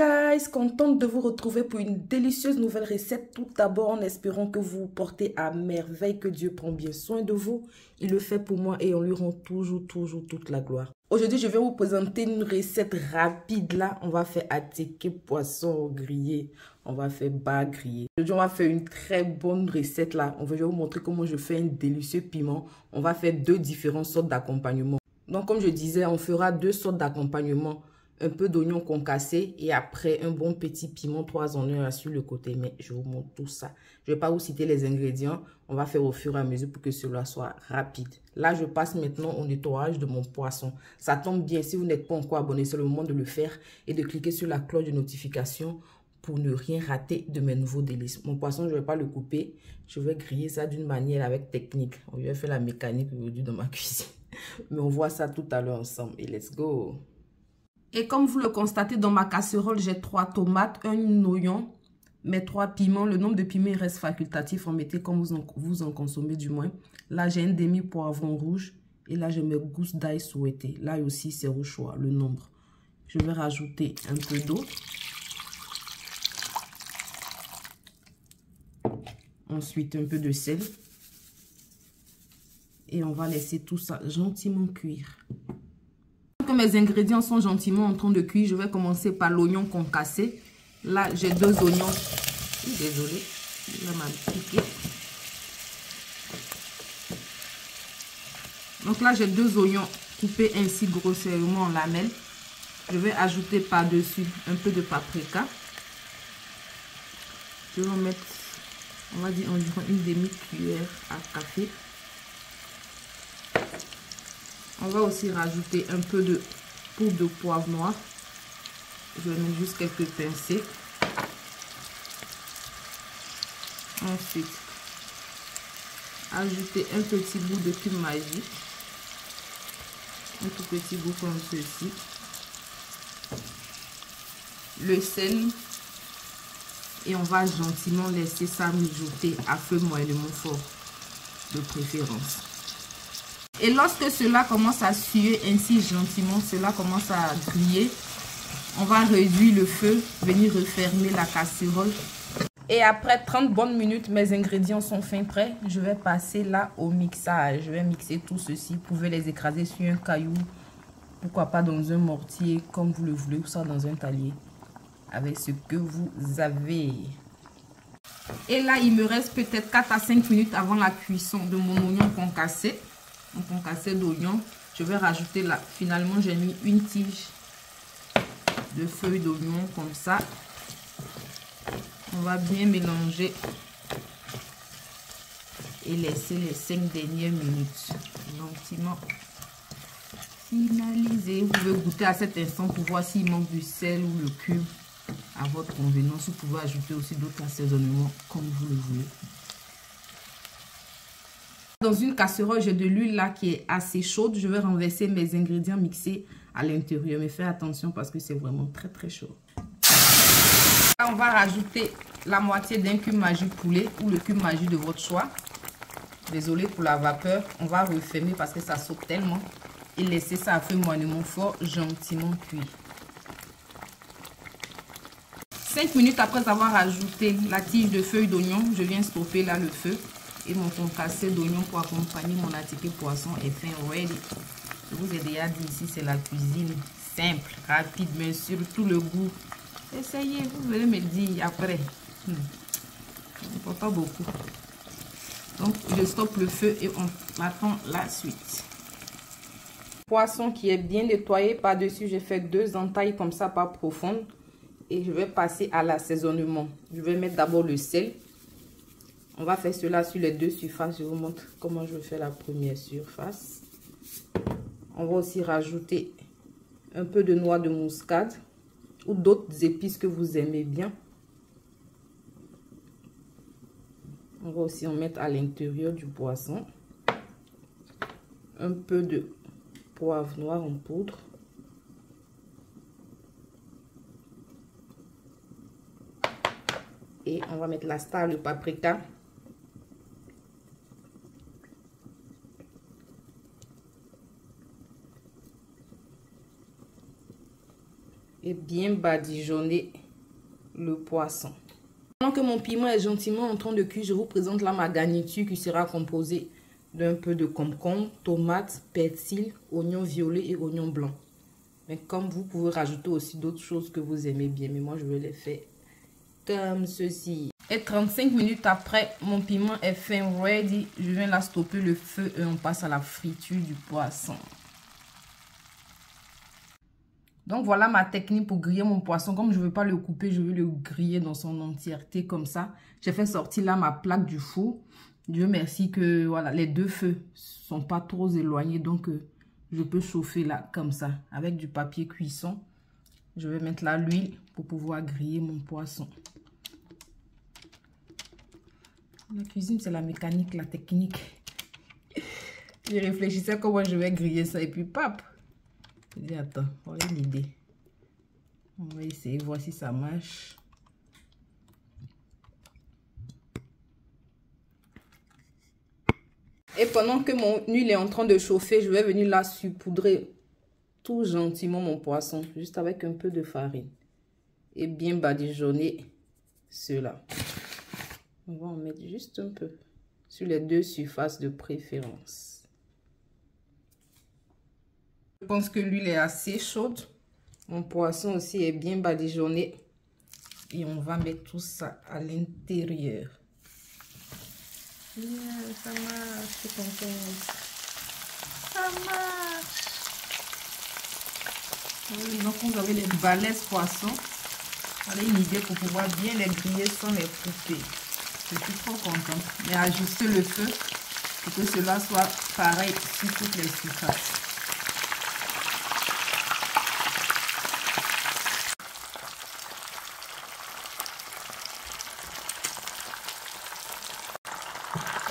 guys, contente de vous retrouver pour une délicieuse nouvelle recette. Tout d'abord en espérant que vous vous portez à merveille, que Dieu prend bien soin de vous. Il le fait pour moi et on lui rend toujours toute la gloire. Aujourd'hui, je vais vous présenter une recette rapide. Là, on va faire attiquer poisson grillé. On va faire bas grillé. Aujourd'hui, on va faire une très bonne recette là. Je vais vous montrer comment je fais un délicieux piment. On va faire deux différentes sortes d'accompagnement. Donc, comme je disais, on fera deux sortes d'accompagnement. Un peu d'oignon concassé et après un bon petit piment 3 en 1 sur le côté. Mais je vous montre tout ça. Je ne vais pas vous citer les ingrédients. On va faire au fur et à mesure pour que cela soit rapide. Là, je passe maintenant au nettoyage de mon poisson. Ça tombe bien. Si vous n'êtes pas encore abonné, c'est le moment de le faire et de cliquer sur la cloche de notification pour ne rien rater de mes nouveaux délices. Mon poisson, je ne vais pas le couper. Je vais griller ça d'une manière avec technique. Je vais faire la mécanique aujourd'hui dans ma cuisine. Mais on voit ça tout à l'heure ensemble. Et let's go! Et comme vous le constatez, dans ma casserole, j'ai 3 tomates, un oignon, mes 3 piments. Le nombre de piments il reste facultatif. En mettez comme vous en consommez du moins. Là, j'ai un demi-poivron rouge. Et là, j'ai mes gousses d'ail souhaitées. Là aussi, c'est au choix, le nombre. Je vais rajouter un peu d'eau. Ensuite, un peu de sel. Et on va laisser tout ça gentiment cuire. Que mes ingrédients sont gentiment en train de cuire, je vais commencer par l'oignon concassé. Là, j'ai 2 oignons. Désolée, il m'a piqué. Donc là, j'ai 2 oignons coupés ainsi grossièrement en lamelles. Je vais ajouter par-dessus un peu de paprika. Je vais en mettre, on va dire environ une demi-cuillère à café. On va aussi rajouter un peu de poudre de poivre noir. Je vais mettre juste quelques pincées. Ensuite, ajouter un petit bout de cumin magique. Un tout petit bout comme ceci. Le sel. Et on va gentiment laisser ça mijoter à feu moyennement fort, de préférence. Et lorsque cela commence à suer ainsi gentiment, cela commence à griller, on va réduire le feu, venir refermer la casserole. Et après 30 bonnes minutes, mes ingrédients sont fin prêts. Je vais passer là au mixage. Je vais mixer tout ceci. Vous pouvez les écraser sur un caillou, pourquoi pas dans un mortier, comme vous le voulez, ou ça dans un talier, avec ce que vous avez. Et là, il me reste peut-être 4 à 5 minutes avant la cuisson de mon oignon concassé. Un concassé d'oignon. Je vais rajouter là. Finalement, j'ai mis une tige de feuilles d'oignon comme ça. On va bien mélanger et laisser les 5 dernières minutes gentiment finaliser. Vous pouvez goûter à cet instant pour voir s'il manque du sel ou le cube à votre convenance. Vous pouvez ajouter aussi d'autres assaisonnements comme vous le voulez. Dans une casserole, j'ai de l'huile là qui est assez chaude. Je vais renverser mes ingrédients mixés à l'intérieur. Mais faites attention parce que c'est vraiment très chaud. Là, on va rajouter la moitié d'un cube magique poulet ou le cube magique de votre choix. Désolé pour la vapeur. On va refermer parce que ça saute tellement. Et laisser ça à feu moyennement fort, gentiment cuit. 5 minutes après avoir ajouté la tige de feuilles d'oignon, je viens stopper là le feu. Et mon concassé d'oignon pour accompagner mon attiqué poisson est fin ready. Je vous ai déjà dit ici, c'est la cuisine simple, rapide, mais surtout le goût. Essayez, vous allez me dire après. Il ne faut pas beaucoup. Donc, je stoppe le feu et on attend la suite. Poisson qui est bien nettoyé. Par-dessus, j'ai fait 2 entailles comme ça, pas profondes. Et je vais passer à l'assaisonnement. Je vais mettre d'abord le sel. On va faire cela sur les 2 surfaces. Je vous montre comment je fais la première surface. On va aussi rajouter un peu de noix de muscade ou d'autres épices que vous aimez bien. On va aussi en mettre à l'intérieur du poisson. Un peu de poivre noir en poudre. Et on va mettre la star, le paprika. et bien badigeonner le poisson. Pendant que mon piment est gentiment en train de cuire, je vous présente là ma garniture qui sera composée d'un peu de concombre, tomates, persil, oignons violets et oignons blancs. Mais comme vous pouvez rajouter aussi d'autres choses que vous aimez bien, mais moi je vais les faire comme ceci. Et 35 minutes après, mon piment est fin ready. Je viens là stopper le feu et on passe à la friture du poisson. Donc voilà ma technique pour griller mon poisson. Comme je ne veux pas le couper, je veux le griller dans son entièreté comme ça. J'ai fait sortir là ma plaque du four. Dieu merci que voilà, les deux feux sont pas trop éloignés. Donc je peux chauffer là comme ça avec du papier cuisson. Je vais mettre là l'huile pour pouvoir griller mon poisson. La cuisine, c'est la mécanique, la technique. Je réfléchissais comment je vais griller ça et puis pap. Je dis attends, voilà l'idée. On va essayer, voir si ça marche. Et pendant que mon huile est en train de chauffer, je vais venir là saupoudrer tout gentiment mon poisson, juste avec un peu de farine. Et bien badigeonner cela. On va en mettre juste un peu sur les deux surfaces de préférence. Je pense que l'huile est assez chaude. Mon poisson aussi est bien badigeonné. Et on va mettre tout ça à l'intérieur. Yeah, ça marche, je suis contente. Ça marche. Oui, donc vous avez les balaises poissons. Voilà une idée pour pouvoir bien les griller sans les couper. Je suis trop contente. Mais ajuster le feu pour que cela soit pareil sur toutes les surfaces.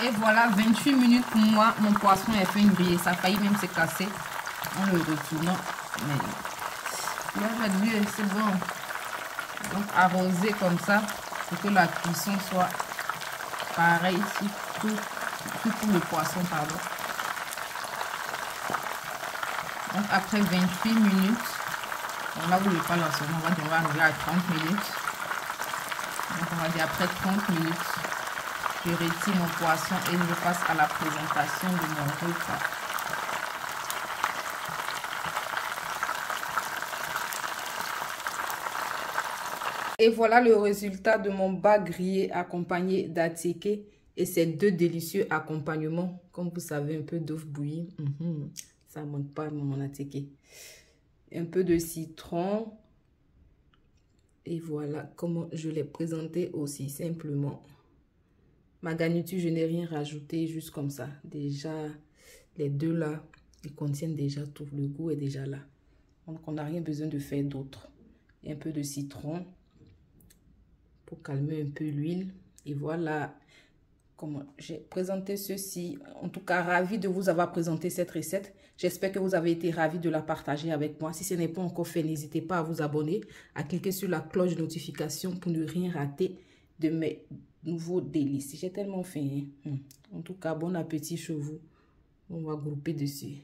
Et voilà, 28 minutes pour moi, mon poisson est fin grillé. Ça a failli même se casser en le retournant. Mais là, c'est bon. Donc, arroser comme ça pour que la cuisson soit pareille sur tout le poisson, pardon. Donc, après 28 minutes, on va vous le parler en ce moment, on va arriver à 30 minutes. Donc, on va dire après 30 minutes. Je retire mon poisson et je passe à la présentation de mon repas. Et voilà le résultat de mon bas grillé accompagné d'attiéké et ces deux délicieux accompagnements. Comme vous savez, un peu d'œuf bouilli. Ça ne manque pas mon attiéké. Un peu de citron. Et voilà comment je l'ai présenté aussi simplement. Ma garniture, je n'ai rien rajouté, juste comme ça. Déjà, les deux là, ils contiennent déjà tout. Le goût est déjà là. Donc, on n'a rien besoin de faire d'autre. Un peu de citron pour calmer un peu l'huile. Et voilà comment j'ai présenté ceci. En tout cas, ravi de vous avoir présenté cette recette. J'espère que vous avez été ravis de la partager avec moi. Si ce n'est pas encore fait, n'hésitez pas à vous abonner, à cliquer sur la cloche de notification pour ne rien rater de mes nouveaux délices. J'ai tellement faim. En tout cas, bon appétit chez vous. On va grouper dessus.